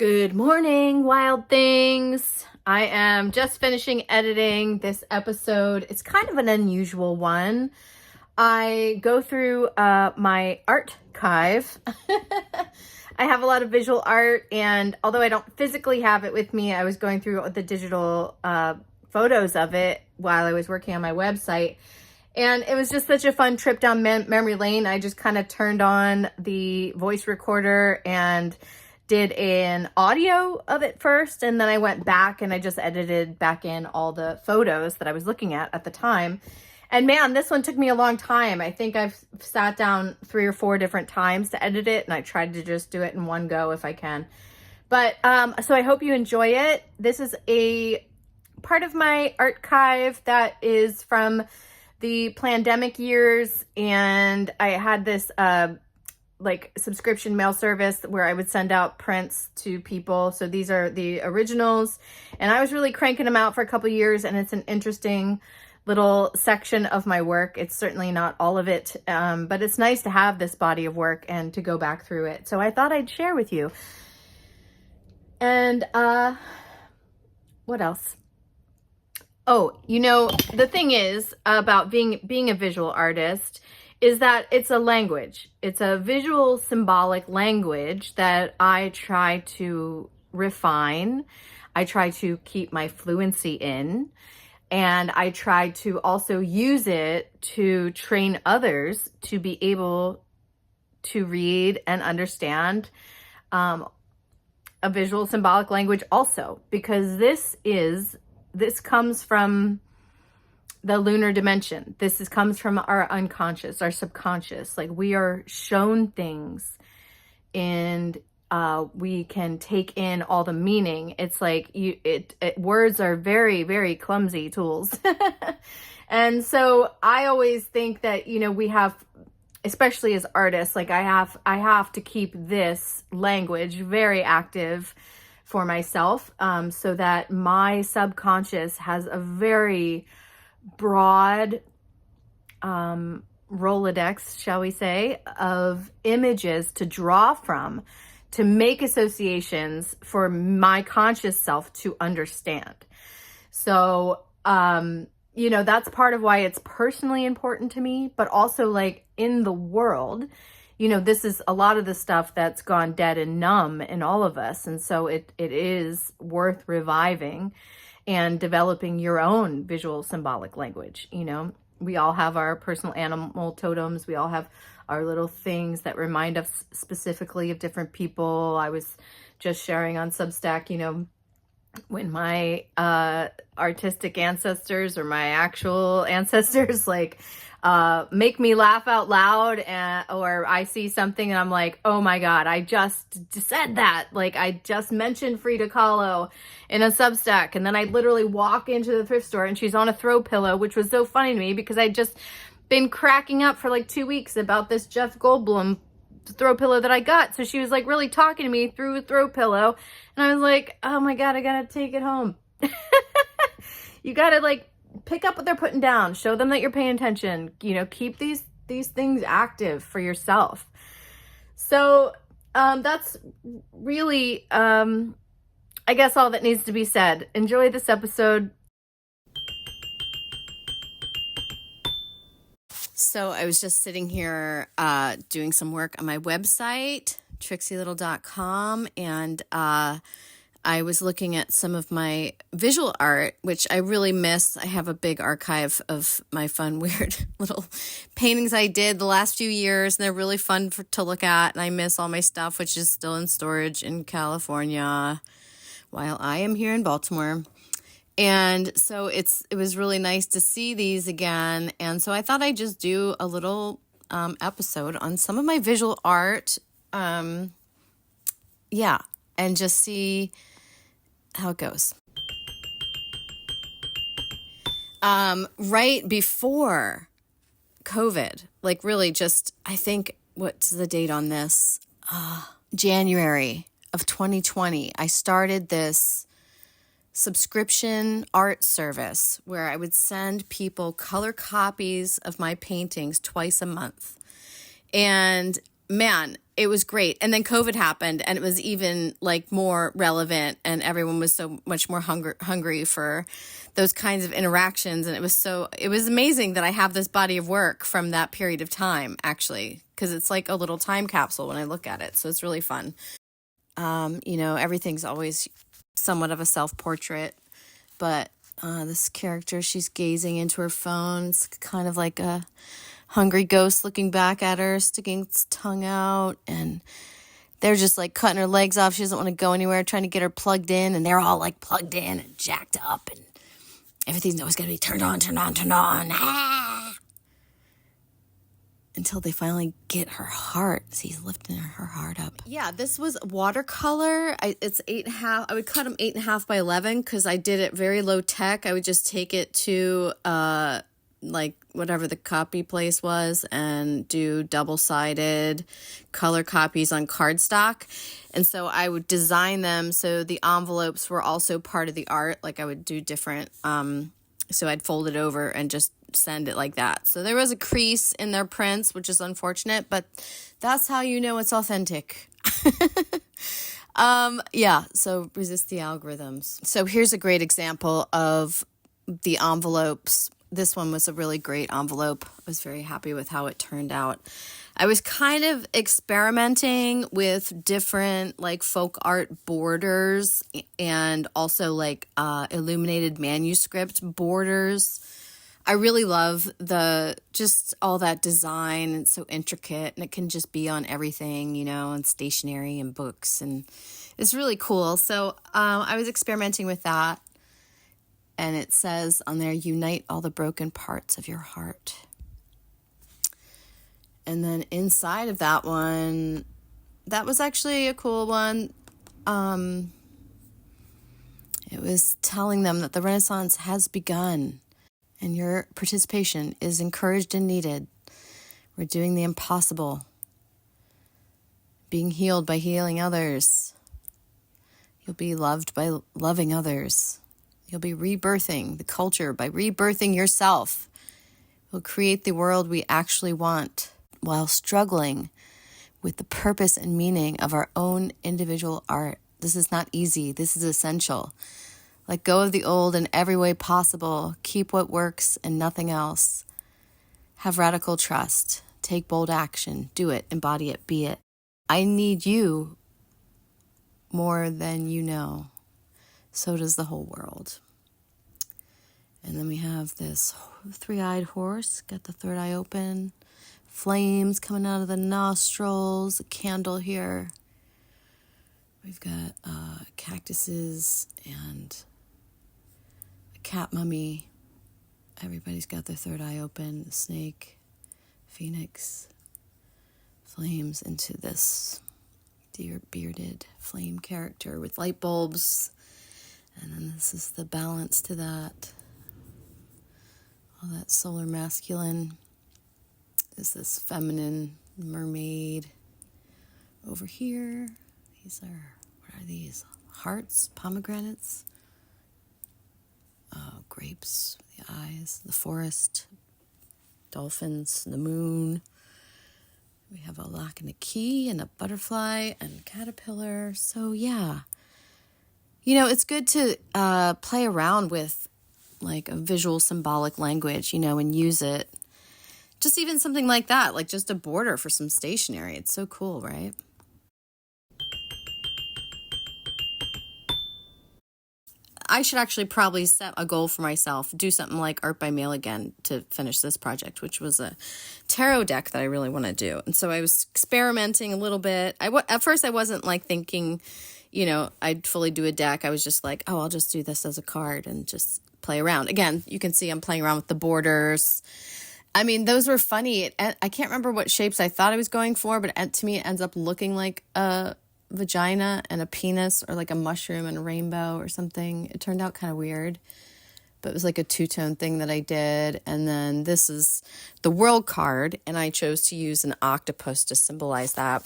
Good morning, wild things. I am just finishing editing this episode. It's kind of an unusual one. I go through my archive. I have a lot of visual art, and although I don't physically have it with me, I was going through the digital photos of it while I was working on my website. And it was just such a fun trip down memory lane. I just kind of turned on the voice recorder and did an audio of it first, and then I went back and I just edited back in all the photos that I was looking at the time. And man, this one took me a long time. I think I've sat down 3 or 4 different times to edit it, and I tried to just do it in one go if I can. But so I hope you enjoy it. This is a part of my archive that is from the pandemic years, and I had this like subscription mail service where I would send out prints to people. So these are the originals, and I was really cranking them out for a couple years, and it's an interesting little section of my work. It's certainly not all of it, but it's nice to have this body of work and to go back through it. So I thought I'd share with you. And what else? Oh, you know, the thing is about being a visual artist is that it's a language. It's a visual symbolic language that I try to refine. I try to keep my fluency in, and I try to also use it to train others to be able to read and understand a visual symbolic language also, because this comes from the lunar dimension. Comes from our unconscious, our subconscious. Like, we are shown things, and we can take in all the meaning. It's like words are very, very clumsy tools. And so I always think that, you know, we have, especially as artists, like I have to keep this language very active for myself, so that my subconscious has a very broad Rolodex, shall we say, of images to draw from, to make associations for my conscious self to understand. So, you know, that's part of why it's personally important to me, but also, like, in the world, you know, this is a lot of the stuff that's gone dead and numb in all of us. And so it is worth reviving and developing your own visual symbolic language. You know, we all have our personal animal totems. We all have our little things that remind us specifically of different people. I was just sharing on Substack, you know, when my artistic ancestors or my actual ancestors like make me laugh out loud, or I see something and I'm like, oh my God, I just said that. Like, I just mentioned Frida Kahlo in a Substack, and then I literally walk into the thrift store and she's on a throw pillow, which was so funny to me because I'd just been cracking up for like 2 weeks about this Jeff Goldblum throw pillow that I got. So she was like really talking to me through a throw pillow, and I was like, oh my God, I gotta take it home. You gotta, like, pick up what they're putting down, show them that you're paying attention, you know, keep these things active for yourself. So that's really I guess all that needs to be said. Enjoy this episode. So I was just sitting here doing some work on my website, TRIXIE and I was looking at some of my visual art, which I really miss. I have a big archive of my fun, weird little paintings I did the last few years, and they're really fun to look at, and I miss all my stuff, which is still in storage in California while I am here in Baltimore. And so it was really nice to see these again. And so I thought I'd just do a little episode on some of my visual art. And just see how it goes. Right before COVID, like really just, I think, what's the date on this? January of 2020, I started this subscription art service where I would send people color copies of my paintings twice a month. And man, it was great. And then COVID happened, and it was even like more relevant, and everyone was so much more hungry for those kinds of interactions. And it was amazing that I have this body of work from that period of time, actually, because it's like a little time capsule when I look at it. So it's really fun. Everything's always somewhat of a self-portrait, but this character, she's gazing into her phone. It's kind of like a hungry ghost looking back at her, sticking its tongue out, and they're just like cutting her legs off. She doesn't want to go anywhere, trying to get her plugged in, and they're all like plugged in and jacked up, and everything's always going to be turned on. Until they finally get her heart. So he's lifting her heart up. Yeah, this was watercolor. It's 8.5. I would cut them 8.5 by 11 because I did it very low tech. I would just take it to like whatever the copy place was and do double-sided color copies on cardstock. And so I would design them so the envelopes were also part of the art. Like I would do different, so I'd fold it over and just send it like that. So there was a crease in their prints, which is unfortunate, but that's how you know it's authentic. So resist the algorithms. So here's a great example of the envelopes. This one was a really great envelope. I was very happy with how it turned out. I was kind of experimenting with different like folk art borders and also like illuminated manuscript borders. I really love just all that design. It's so intricate, and it can just be on everything, and stationery and books, and it's really cool. So I was experimenting with that, and it says on there, unite all the broken parts of your heart. And then inside of that one, that was actually a cool one. It was telling them that the Renaissance has begun, and your participation is encouraged and needed. We're doing the impossible. Being healed by healing others. You'll be loved by loving others. You'll be rebirthing the culture by rebirthing yourself. We'll create the world we actually want while struggling with the purpose and meaning of our own individual art. This is not easy. This is essential. Let go of the old in every way possible. Keep what works and nothing else. Have radical trust. Take bold action. Do it. Embody it. Be it. I need you more than you know. So does the whole world. And then we have this three-eyed horse. Got the third eye open. Flames coming out of the nostrils. A candle here. We've got cactuses and a cat mummy. Everybody's got their third eye open. The snake, phoenix, flames into this deer bearded flame character with light bulbs. And then this is the balance to that. All that solar masculine is this feminine mermaid over here. What are these? Hearts, pomegranates, grapes, the eyes, the forest, dolphins, the moon. We have a lock and a key and a butterfly and a caterpillar. So yeah, it's good to play around with like a visual symbolic language, and use it. Just even something like that, like just a border for some stationery. It's so cool, right? I should actually probably set a goal for myself, do something like art by mail again to finish this project, which was a tarot deck that I really want to do. And so I was experimenting a little bit. At first I wasn't like thinking, I'd fully do a deck. I was just like, oh, I'll just do this as a card and just play around. Again, you can see I'm playing around with the borders. I mean, those were funny. I can't remember what shapes I thought I was going for, but to me it ends up looking like a vagina and a penis, or like a mushroom and a rainbow or something. It turned out kind of weird, but it was like a two-tone thing that I did. And then this is the world card, and I chose to use an octopus to symbolize that.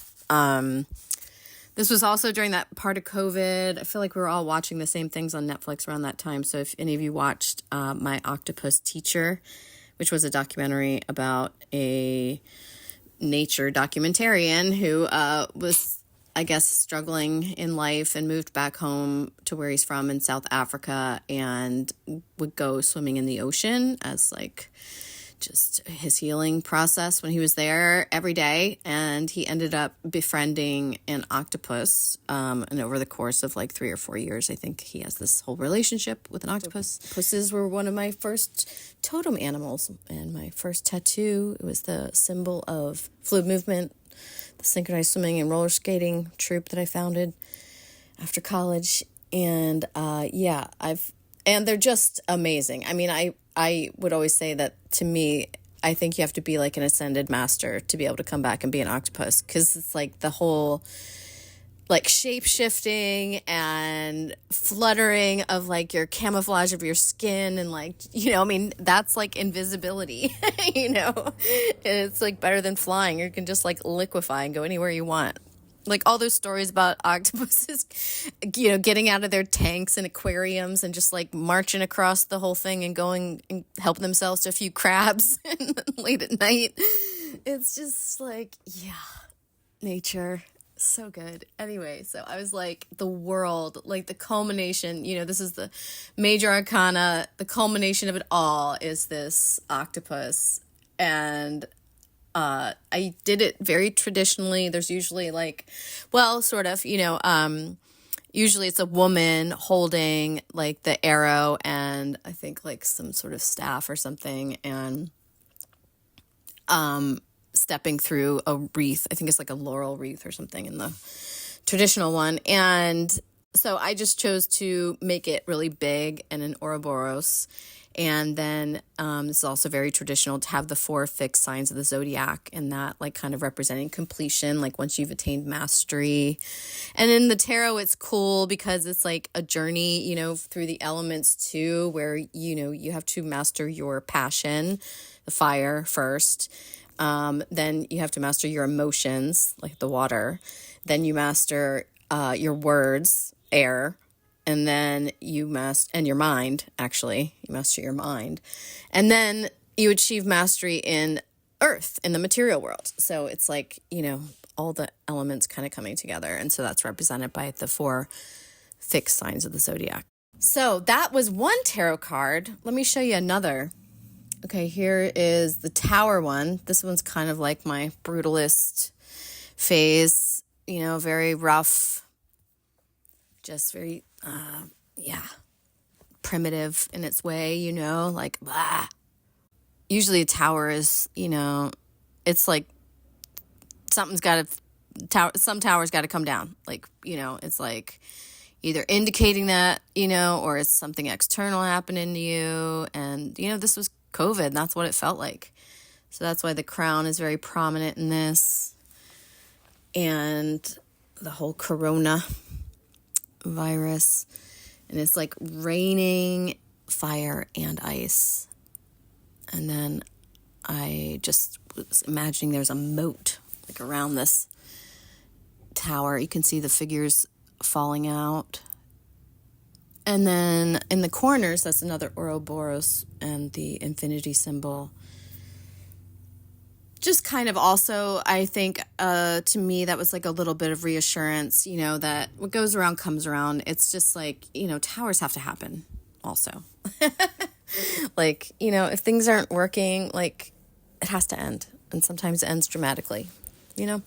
This was also during that part of COVID. I feel like we were all watching the same things on Netflix around that time. So if any of you watched My Octopus Teacher, which was a documentary about a nature documentarian who was, I guess, struggling in life and moved back home to where he's from in South Africa and would go swimming in the ocean as like just his healing process when he was there every day. And he ended up befriending an octopus. And over the course of like 3 or 4 years, I think he has this whole relationship with an octopus. Octopuses were one of my first totem animals. And my first tattoo, it was the symbol of fluid movement, the synchronized swimming and roller skating troupe that I founded after college. And and they're just amazing. I mean, I would always say that to me, I think you have to be like an ascended master to be able to come back and be an octopus, because it's like the whole like shape shifting and fluttering of like your camouflage of your skin and like, you know, I mean, that's like invisibility, you know, and it's like better than flying. You can just like liquefy and go anywhere you want. Like all those stories about octopuses, you know, getting out of their tanks and aquariums and just like marching across the whole thing and going and helping themselves to a few crabs late at night. It's just like, yeah, nature. So good. Anyway, so I was like, the world, like the culmination, you know, this is the major arcana. The culmination of it all is this octopus. And I did it very traditionally. There's usually like, well, sort of, you know, usually it's a woman holding like the arrow and I think like some sort of staff or something, and stepping through a wreath. I think it's like a laurel wreath or something in the traditional one. And so I just chose to make it really big and an Ouroboros. And then it's also very traditional to have the 4 fixed signs of the zodiac, and that like kind of representing completion, like once you've attained mastery. And in the tarot, it's cool because it's like a journey, you know, through the elements too, where, you know, you have to master your passion, the fire first. Then you have to master your emotions, like the water. Then you master your words, air. And then and your mind, actually. You master your mind. And then you achieve mastery in earth, in the material world. So it's like, you know, all the elements kind of coming together. And so that's represented by the 4 fixed signs of the zodiac. So that was one tarot card. Let me show you another. Okay, here is the Tower one. This one's kind of like my brutalist phase, you know, very rough, just very, primitive in its way, you know, like, blah. Usually a tower is, you know, it's like some tower's got to come down. Like, you know, it's like either indicating that, you know, or it's something external happening to you. And, you know, this was COVID, and that's what it felt like. So that's why the crown is very prominent in this. And the whole corona virus. And it's like raining fire and ice. And then I just was imagining there's a moat like around this tower. You can see the figures falling out. And then in the corners, that's another Ouroboros and the infinity symbol. Just kind of also, I think, to me, that was like a little bit of reassurance, you know, that what goes around comes around. It's just like, you know, towers have to happen also. Like, you know, if things aren't working, like, it has to end. And sometimes it ends dramatically, you know?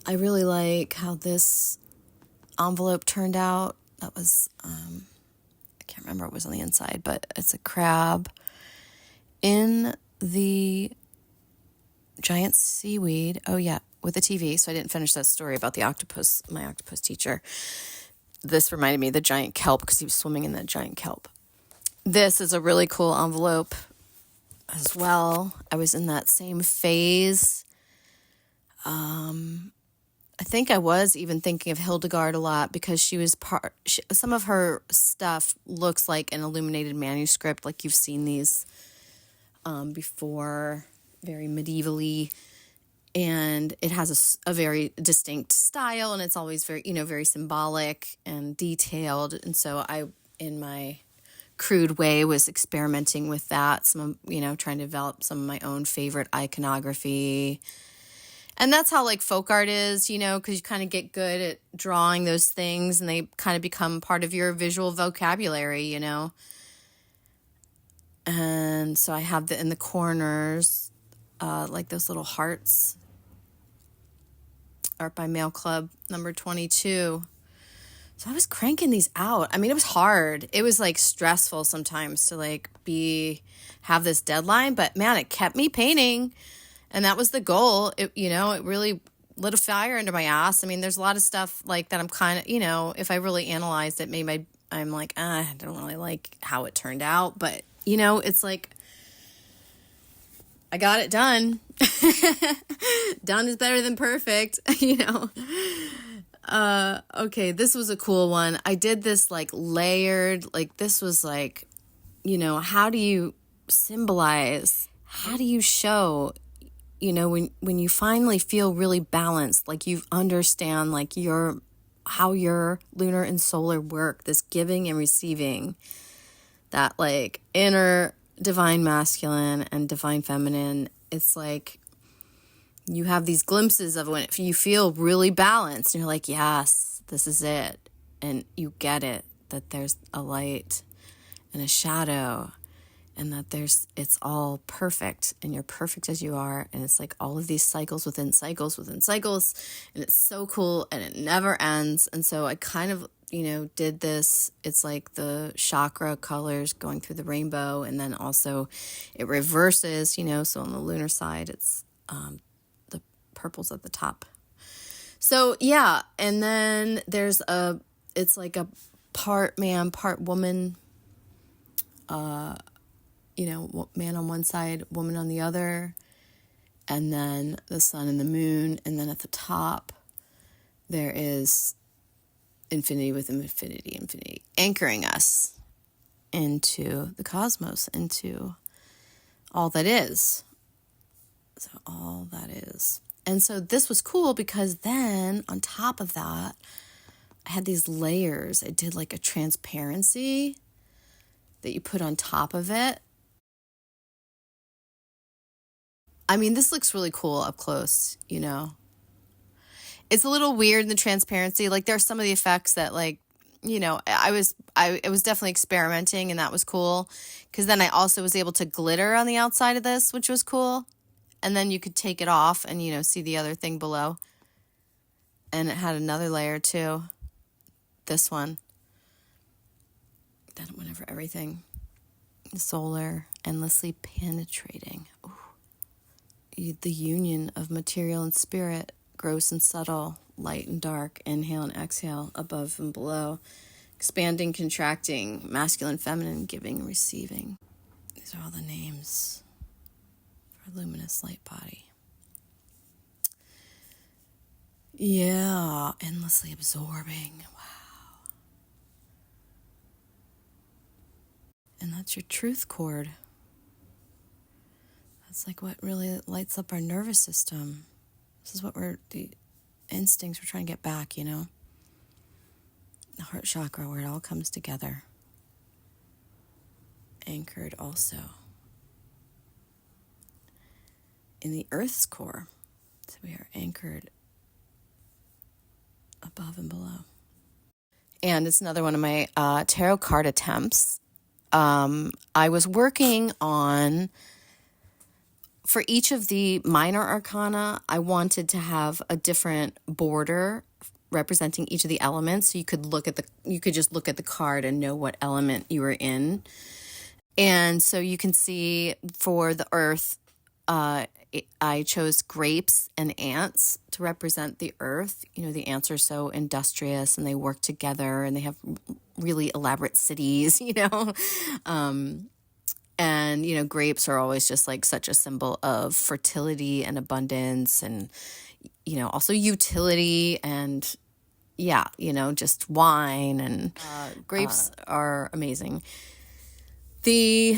I really like how this envelope turned out. That was, I can't remember what was on the inside, but it's a crab in the giant seaweed. Oh yeah, with a TV. So I didn't finish that story about the octopus, my octopus teacher. This reminded me of the giant kelp because he was swimming in that giant kelp. This is a really cool envelope as well. I was in that same phase. I think I was even thinking of Hildegard a lot because she was some of her stuff looks like an illuminated manuscript, like you've seen these before, very medievally, and it has a very distinct style, and it's always very, you know, very symbolic and detailed. And so I, in my crude way, was experimenting with that, you know, trying to develop some of my own favorite iconography. And that's how like folk art is, you know, because you kind of get good at drawing those things and they kind of become part of your visual vocabulary, you know. And so I have in the corners, like those little hearts. Art by Mail Club number 22. So I was cranking these out. I mean, it was hard. It was like stressful sometimes to like have this deadline, but man, it kept me painting. And that was the goal. It, you know, it really lit a fire under my ass. I mean, there's a lot of stuff like that I'm kind of, you know, if I really analyzed it, maybe I'm like, I don't really like how it turned out. But, you know, it's like, I got it done. Done is better than perfect, you know. Okay, this was a cool one. I did this like layered, like this was like, you know, how do you symbolize? How do you show, you know, when you finally feel really balanced, like you understand like how your lunar and solar work, this giving and receiving, that like inner divine masculine and divine feminine. It's like you have these glimpses of when you feel really balanced and you're like, yes, this is it. And you get it, that there's a light and a shadow and that it's all perfect and you're perfect as you are. And it's like all of these cycles within cycles within cycles. And it's so cool and it never ends. And so I kind of, you know, did this. It's like the chakra colors going through the rainbow. And then also it reverses, you know, so on the lunar side, it's the purples at the top. So yeah. And then it's like a part man, part woman, you know, man on one side, woman on the other, and then the sun and the moon. And then at the top, there is infinity with infinity, anchoring us into the cosmos, into all that is. So all that is. And so this was cool because then on top of that, I had these layers. I did like a transparency that you put on top of it. I mean, this looks really cool up close, you know. It's a little weird in the transparency. Like there are some of the effects that like, you know, I was definitely experimenting and that was cool. Because then I also was able to glitter on the outside of this, which was cool. And then you could take it off and, you know, see the other thing below. And it had another layer too. This one. Then it went over everything. Solar, endlessly penetrating. Ooh. The union of material and spirit, gross and subtle, light and dark, inhale and exhale, above and below, expanding, contracting, masculine, feminine, giving and receiving. These are all the names for luminous light body. Yeah, endlessly absorbing. Wow. And that's your truth cord. That's like what really lights up our nervous system. This is what the instincts we're trying to get back, you know? The heart chakra, where it all comes together. Anchored also in the earth's core. So we are anchored above and below. And it's another one of my tarot card attempts. I was working on, for each of the minor arcana, I wanted to have a different border representing each of the elements. So you could just look at the card and know what element you were in. And so you can see for the earth, I chose grapes and ants to represent the earth. You know, the ants are so industrious and they work together and they have really elaborate cities, you know. And, you know, grapes are always just like such a symbol of fertility and abundance and, you know, also utility and, yeah, you know, just wine and grapes are amazing. The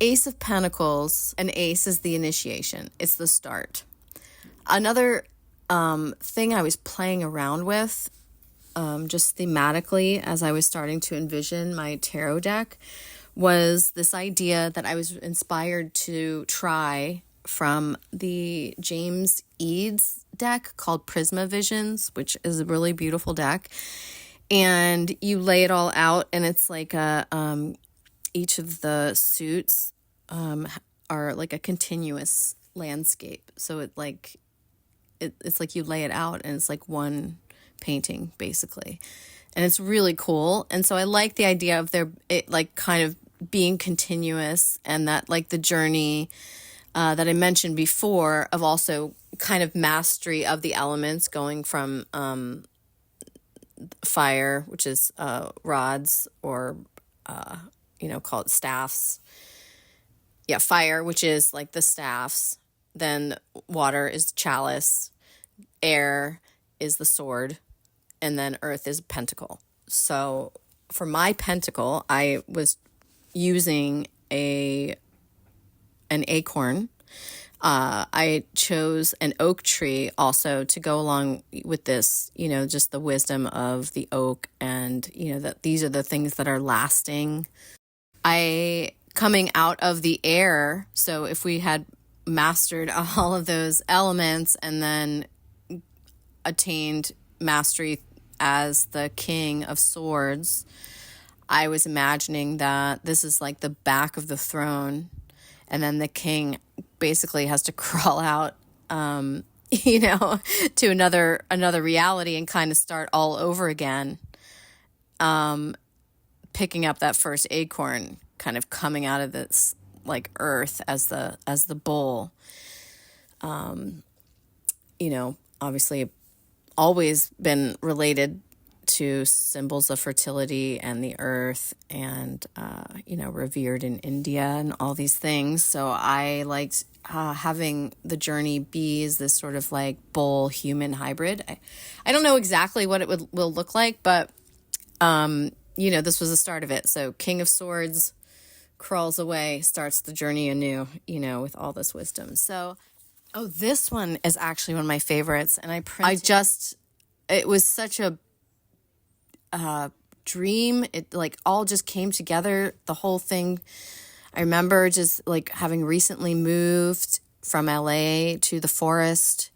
Ace of Pentacles, an ace is the initiation. It's the start. Another thing I was playing around with, just thematically, as I was starting to envision my tarot deck, was this idea that I was inspired to try from the James Eads deck called Prisma Visions, which is a really beautiful deck. And you lay it all out, and it's like each of the suits are like a continuous landscape. So it's like you lay it out, and it's like one painting basically, and it's really cool. And so I like the idea of it like kind of being continuous, and that like the journey that I mentioned before of also kind of mastery of the elements, going from fire, which is rods, or call it staffs. Yeah, fire, which is like the staffs. Then water is chalice, air is the sword, and then earth is pentacle. So for my pentacle, I was using an acorn. I chose an oak tree also to go along with this, just the wisdom of the oak, and, that these are the things that are lasting. Coming out of the air, so if we had mastered all of those elements and then attained mastery as the King of Swords, I was imagining that this is like the back of the throne, and then the king basically has to crawl out, to another reality and kind of start all over again, picking up that first acorn, kind of coming out of this like earth as the bull. Obviously always been related to symbols of fertility and the earth, and revered in India and all these things. So I liked having the journey be as this sort of like bull human hybrid. I don't know exactly what it will look like, but this was the start of it. So King of Swords crawls away, starts the journey anew, with all this wisdom. So, this one is actually one of my favorites, and it was such a dream. It like all just came together, the whole thing. I remember just like having recently moved from LA to the forest,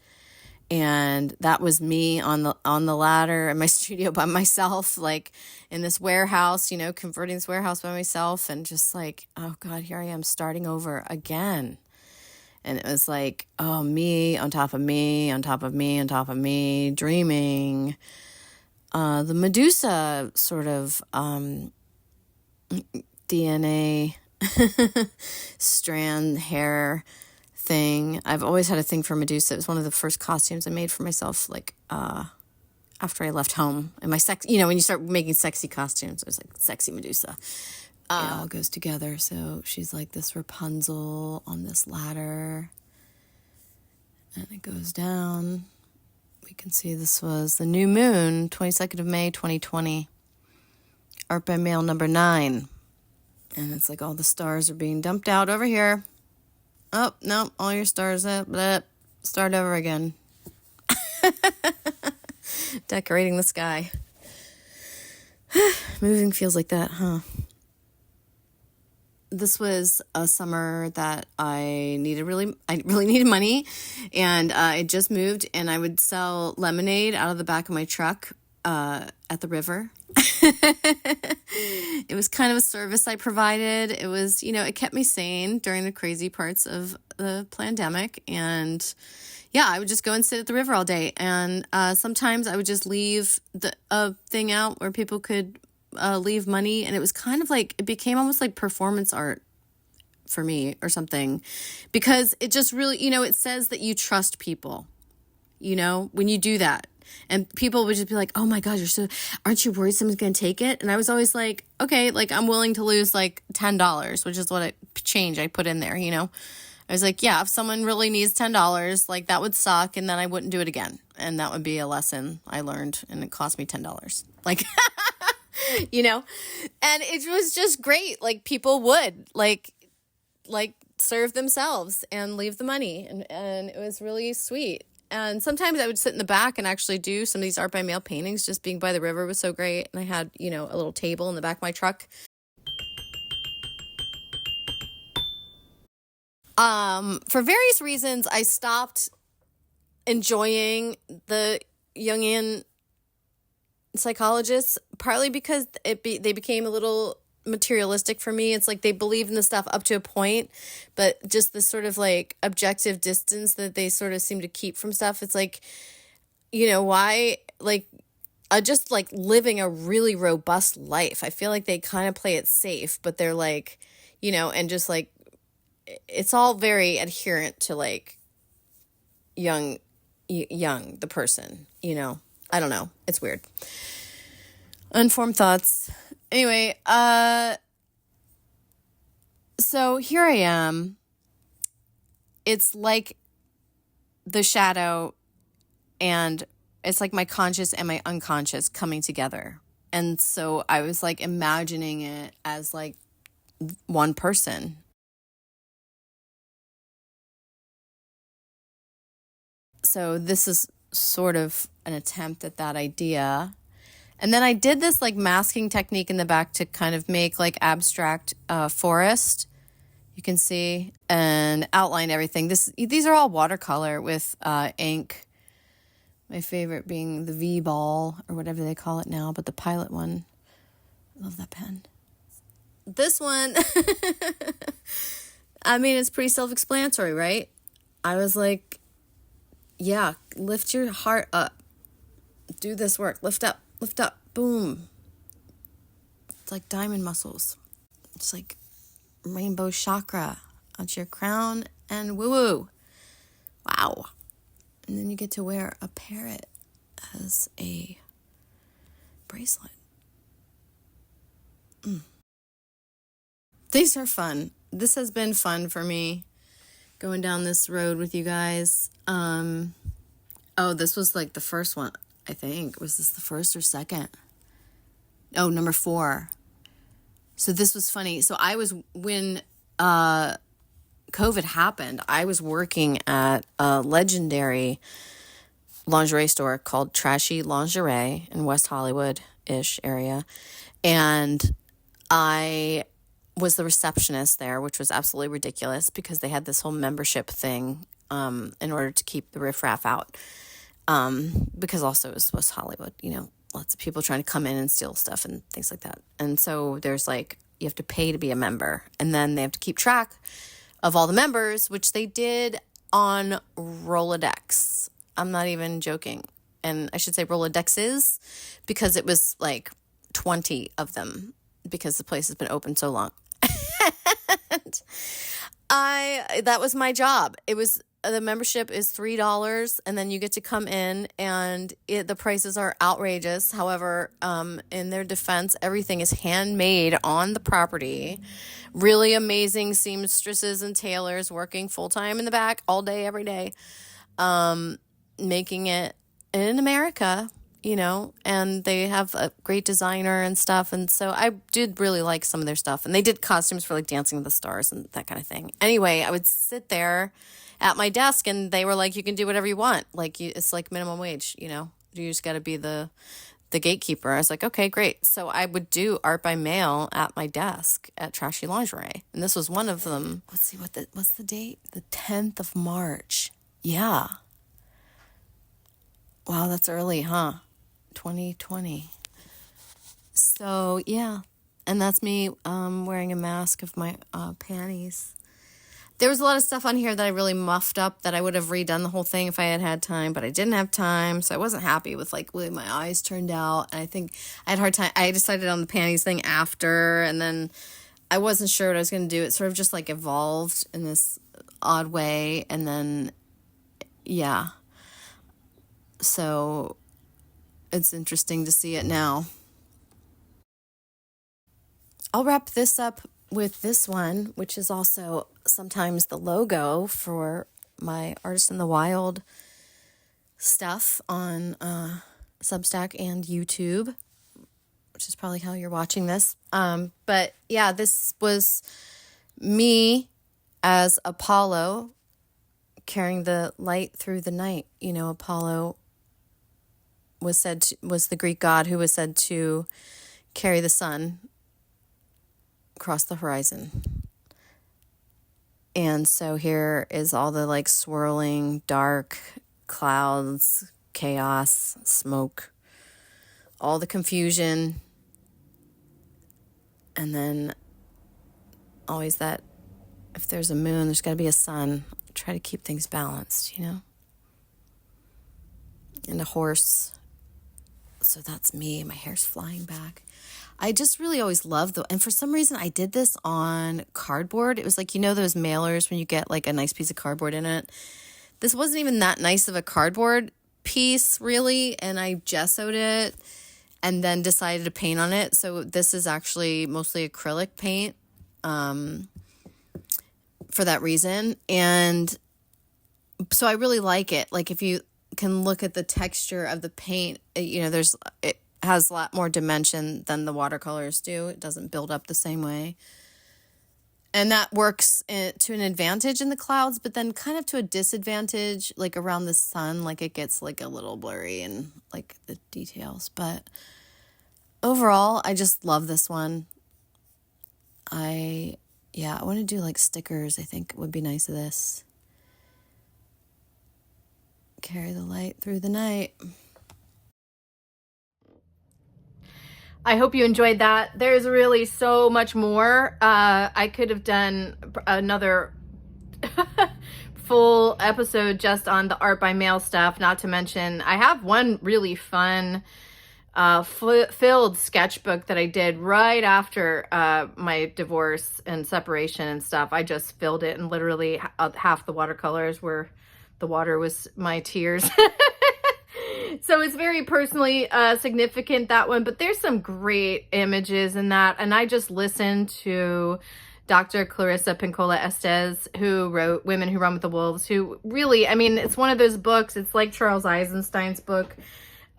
and that was me on the ladder in my studio by myself, like in this warehouse, converting this warehouse by myself, and just like, oh God, here I am starting over again. And it was like, oh, me on top of me, on top of me, on top of me, dreaming. The Medusa sort of DNA strand hair thing. I've always had a thing for Medusa. It was one of the first costumes I made for myself, like after I left home. And my when you start making sexy costumes, it was like sexy Medusa. It all goes together. So she's like this Rapunzel on this ladder, and it goes down. We can see this was the new moon, 22nd of May, 2020. Art by Mail number 9. And it's like all the stars are being dumped out over here. Oh, no, all your stars up. Start over again. Decorating the sky. Moving feels like that, huh? This was a summer that I really needed money, and I just moved, and I would sell lemonade out of the back of my truck at the river. It was kind of a service I provided. It was, it kept me sane during the crazy parts of the pandemic, and yeah, I would just go and sit at the river all day, and sometimes I would just leave a thing out where people could leave money, and it was kind of like, it became almost like performance art for me or something, because it just really, it says that you trust people, when you do that, and people would just be like, oh my God, aren't you worried someone's going to take it? And I was always like, okay, like I'm willing to lose like $10, which is what change I put in there, I was like, yeah, if someone really needs $10, like that would suck, and then I wouldn't do it again, and that would be a lesson I learned, and it cost me $10, like and it was just great. Like people would like serve themselves and leave the money, and it was really sweet. And sometimes I would sit in the back and actually do some of these art by mail paintings. Just being by the river was so great, and I had a little table in the back of my truck. For various reasons, I stopped enjoying the Jungian psychologists, partly because they became a little materialistic for me. It's like they believe in the stuff up to a point, but just the sort of like objective distance that they sort of seem to keep from stuff. It's like, why, like, just like living a really robust life. I feel like they kind of play it safe, but they're like, and just like, it's all very adherent to like young, the person, I don't know. It's weird. Unformed thoughts. Anyway, so here I am. It's like the shadow, and it's like my conscious and my unconscious coming together. And so I was like imagining it as like one person. So this is sort of an attempt at that idea. And then I did this like masking technique in the back to kind of make like abstract forest. You can see, and outline everything. These are all watercolor with ink. My favorite being the V-ball or whatever they call it now, but the Pilot one. I love that pen. This one, I mean, it's pretty self-explanatory, right? I was like, yeah, lift your heart up. Do this work. Lift up, boom. It's like diamond muscles. It's like rainbow chakra out your crown and woo-woo. Wow. And then you get to wear a parrot as a bracelet. These are fun. This has been fun for me, going down this road with you guys. This was like the first one, I think. Was this the first or second? Oh, number 4. So this was funny. So when COVID happened, I was working at a legendary lingerie store called TRIXIE Lingerie in West Hollywood-ish area. And I was the receptionist there, which was absolutely ridiculous because they had this whole membership thing in order to keep the riffraff out. Because also it was West Hollywood, lots of people trying to come in and steal stuff and things like that. And so there's like, you have to pay to be a member, and then they have to keep track of all the members, which they did on Rolodex. I'm not even joking. And I should say Rolodexes, because it was like 20 of them, because the place has been open so long. And that was my job. It was, the membership is $3, and then you get to come in, and the prices are outrageous. However, in their defense, everything is handmade on the property. Really amazing seamstresses and tailors working full-time in the back all day, every day, making it in America, and they have a great designer and stuff. And so I did really like some of their stuff, and they did costumes for like Dancing with the Stars and that kind of thing. Anyway, I would sit there at my desk, and they were like, you can do whatever you want. Like, it's like minimum wage, you just got to be the gatekeeper. I was like, okay, great. So I would do art by mail at my desk at Trashy Lingerie. And this was one of them. Let's see, what's the date? The 10th of March. Yeah. Wow, that's early, huh? 2020. So, yeah. And that's me wearing a mask of my panties. There was a lot of stuff on here that I really muffed up that I would have redone the whole thing if I had had time, but I didn't have time, so I wasn't happy with like the way my eyes turned out. And I think I had a hard time. I decided on the panties thing after, and then I wasn't sure what I was going to do. It sort of just like evolved in this odd way, and then yeah. So it's interesting to see it now. I'll wrap this up with this one, which is also sometimes the logo for my Artist in the Wild stuff on Substack and YouTube, which is probably how you're watching this. But yeah, this was me as Apollo carrying the light through the night. Apollo was the Greek god who was said to carry the sun across the horizon. And so here is all the like swirling dark clouds, chaos, smoke, all the confusion. And then always that if there's a moon, there's got to be a sun. Try to keep things balanced, you know? And a horse. So that's me. My hair's flying back. I just really always loved and for some reason I did this on cardboard. It was like, you know, those mailers when you get like a nice piece of cardboard in it. This wasn't even that nice of a cardboard piece, really. And I gessoed it and then decided to paint on it. So this is actually mostly acrylic paint for that reason. And so I really like it. Like if you can look at the texture of the paint, you know, it has a lot more dimension than the watercolors do. It doesn't build up the same way. And that works to an advantage in the clouds, but then kind of to a disadvantage, like around the sun, like it gets like a little blurry and like the details. But overall, I just love this one. I want to do like stickers. I think would be nice of this. Carry the light through the night. I hope you enjoyed that. There's really so much more. I could have done another full episode just on the art by mail stuff, not to mention I have one really fun filled sketchbook that I did right after my divorce and separation and stuff. I just filled it, and literally half the watercolors were the water was my tears. So it's very personally significant, that one, but there's some great images in that. And I just listened to Dr. Clarissa Pinkola Estes, who wrote Women Who Run with the Wolves, who really, I mean, it's one of those books. It's like Charles Eisenstein's book,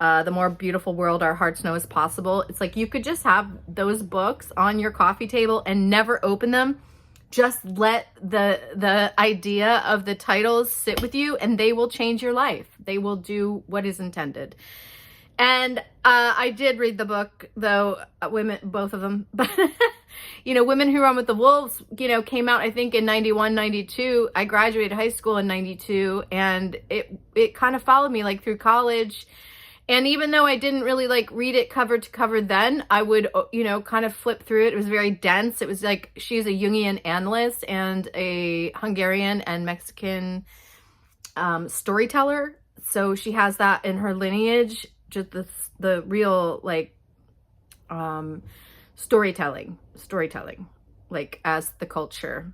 The More Beautiful World Our Hearts Know Is Possible. It's like you could just have those books on your coffee table and never open them. Just let the idea of the titles sit with you, and they will change your life. They will do what is intended. And I did read the book, though, both of them. But, you know, Women Who Run with the Wolves, you know, came out, I think, in 91, 92. I graduated high school in 92, and it kind of followed me, like, through college. And even though I didn't really like read it cover to cover then, I would, you know, kind of flip through it. It was very dense. It was like she's a Jungian analyst and a Hungarian and Mexican storyteller. So she has that in her lineage, just the real like storytelling, like as the culture.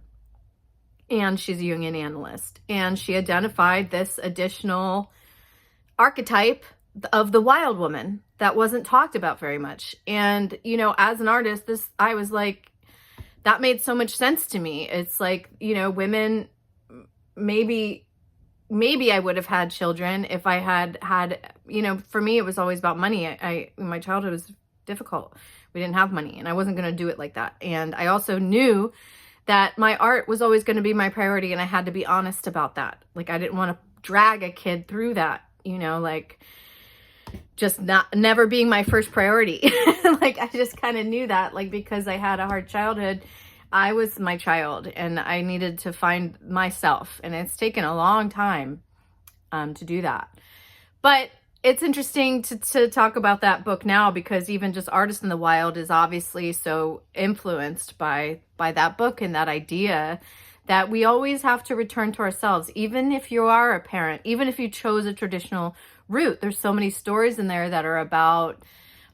And she's a Jungian analyst. And she identified this additional archetype of the wild woman that wasn't talked about very much. And, you know, as an artist, I was like, that made so much sense to me. It's like, you know, women, maybe I would have had children if I had, you know, for me, it was always about money. My childhood was difficult. We didn't have money, and I wasn't going to do it like that. And I also knew that my art was always going to be my priority, and I had to be honest about that. Like, I didn't want to drag a kid through that, you know, like, just never being my first priority. Like, I just kind of knew that, like, because I had a hard childhood, I was my child, and I needed to find myself, and it's taken a long time to do that. But it's interesting to talk about that book now, because even just Artist in the Wild is obviously so influenced by that book and that idea that we always have to return to ourselves, even if you are a parent, even if you chose a traditional route. There's so many stories in there that are about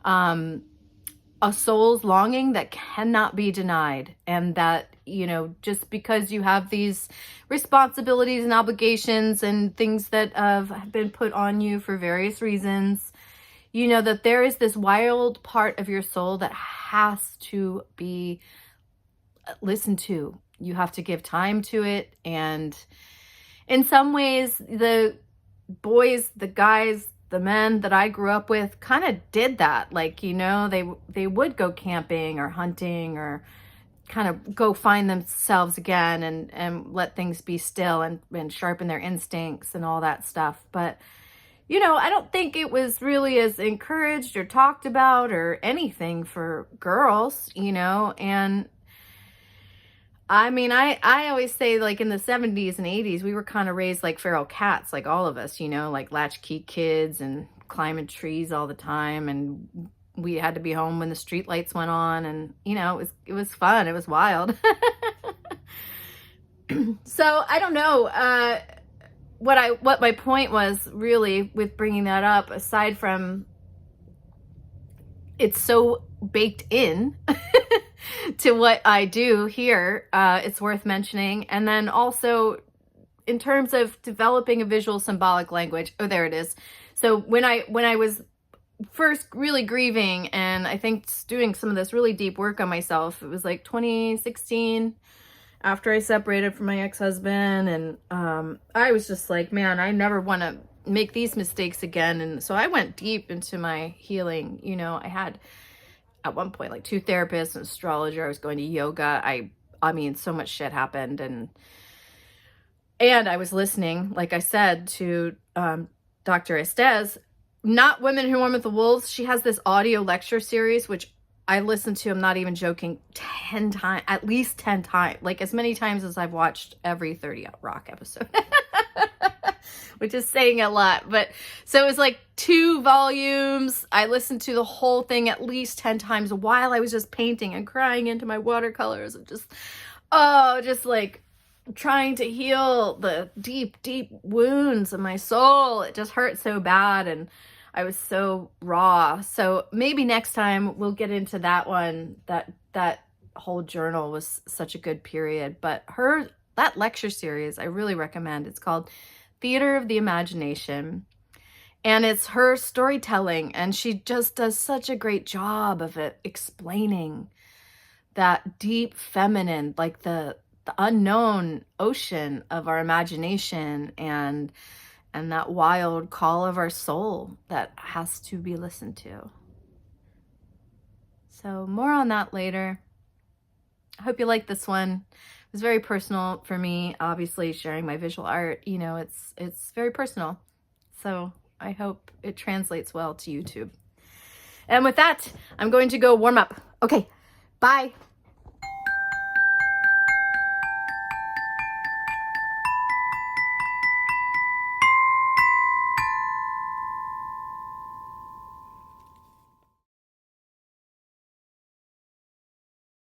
a soul's longing that cannot be denied, and that, you know, just because you have these responsibilities and obligations and things that have been put on you for various reasons, you know, that there is this wild part of your soul that has to be listened to. You have to give time to it. And in some ways, the boys, the guys, the men that I grew up with kind of did that. Like, you know, they would go camping or hunting or kind of go find themselves again and let things be still and sharpen their instincts and all that stuff. But, you know, I don't think it was really as encouraged or talked about or anything for girls, you know. And I mean, I always say, like, in the 70s and 80s, we were kind of raised like feral cats, like all of us, you know, like latchkey kids and climbing trees all the time. And we had to be home when the street lights went on. And, you know, it was fun. It was wild. So I don't know what my point was really with bringing that up, aside from it's so baked in to what I do here. It's worth mentioning. And then also in terms of developing a visual symbolic language. Oh, there it is. So when I was first really grieving, and I think doing some of this really deep work on myself, it was like 2016 after I separated from my ex-husband. And I was just like, man, I never want to make these mistakes again. And so I went deep into my healing. You know, I had at one point like 2 therapists, an astrologer, I was going to yoga. I mean, so much shit happened. And I was listening, like I said, to Dr. Estes, not Women Who Run with the Wolves. She has this audio lecture series, which I listened to, I'm not even joking, 10 times, at least 10 times, like as many times as I've watched every 30 Rock episode, which is saying a lot. But so it was like 2 volumes. I listened to the whole thing at least 10 times while I was just painting and crying into my watercolors and just like trying to heal the deep, deep wounds of my soul. It just hurt so bad. And I was so raw. So maybe next time we'll get into that one. That whole journal was such a good period. But that lecture series, I really recommend. It's called Theater of the Imagination. And it's her storytelling. And she just does such a great job of it, explaining that deep feminine, like the unknown ocean of our imagination, and that wild call of our soul that has to be listened to. So more on that later. I hope you like this one. It was very personal for me, obviously sharing my visual art, you know, it's very personal. So I hope it translates well to YouTube. And with that, I'm going to go warm up. Okay, bye.